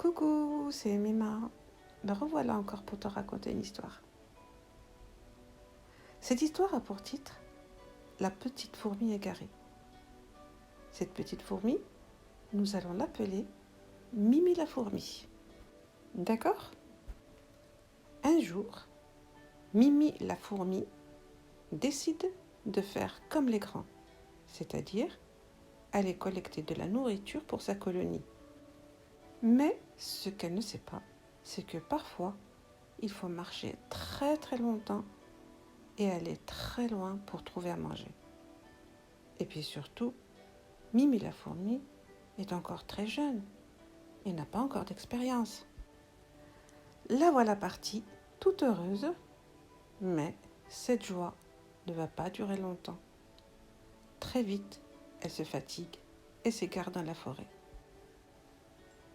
Coucou, c'est Mima. Me revoilà encore pour te raconter une histoire. Cette histoire a pour titre La petite fourmi égarée. Cette petite fourmi, nous allons l'appeler Mimi la fourmi. D'accord ? Un jour, Mimi la fourmi décide de faire comme les grands, c'est-à-dire aller collecter de la nourriture pour sa colonie. Mais ce qu'elle ne sait pas, c'est que parfois, il faut marcher très très longtemps et aller très loin pour trouver à manger. Et puis surtout, Mimi la fourmi est encore très jeune et n'a pas encore d'expérience. La voilà partie, toute heureuse, mais cette joie ne va pas durer longtemps. Très vite, elle se fatigue et s'égare dans la forêt.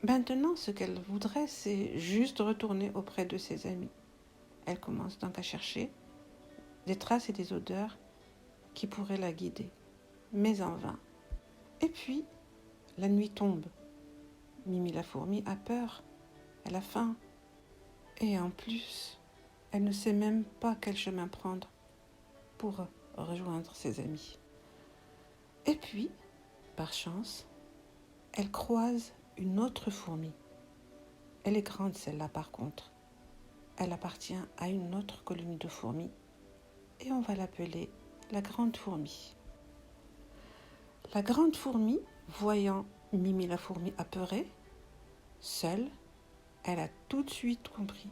Maintenant, ce qu'elle voudrait, c'est juste retourner auprès de ses amis. Elle commence donc à chercher des traces et des odeurs qui pourraient la guider, mais en vain. Et puis, la nuit tombe. Mimi la fourmi a peur, elle a faim. Et en plus, elle ne sait même pas quel chemin prendre pour rejoindre ses amis. Et puis, par chance, elle croise une autre fourmi. Elle est grande celle-là par contre. Elle appartient à une autre colonie de fourmis et on va l'appeler la grande fourmi. La grande fourmi, voyant Mimi la fourmi apeurée, seule, elle a tout de suite compris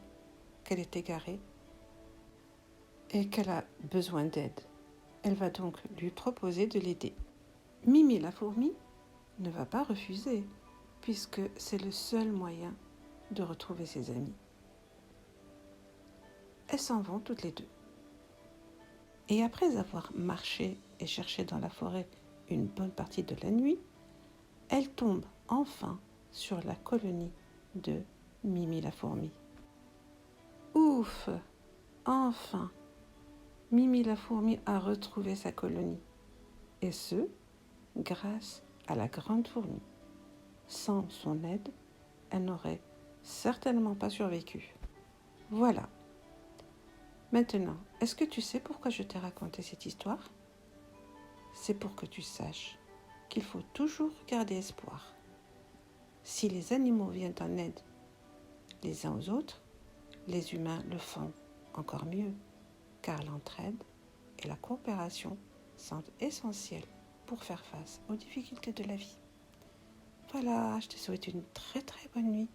qu'elle est égarée et qu'elle a besoin d'aide. Elle va donc lui proposer de l'aider. Mimi la fourmi ne va pas refuser, puisque c'est le seul moyen de retrouver ses amis. Elles s'en vont toutes les deux. Et après avoir marché et cherché dans la forêt une bonne partie de la nuit, elles tombent enfin sur la colonie de Mimi la fourmi. Ouf! Enfin! Mimi la fourmi a retrouvé sa colonie. Et ce, grâce à la grande fourmi. Sans son aide, elle n'aurait certainement pas survécu. Voilà. Maintenant, est-ce que tu sais pourquoi je t'ai raconté cette histoire ? C'est pour que tu saches qu'il faut toujours garder espoir. Si les animaux viennent en aide les uns aux autres, les humains le font encore mieux, car l'entraide et la coopération sont essentielles pour faire face aux difficultés de la vie. Voilà, je te souhaite une très très bonne nuit.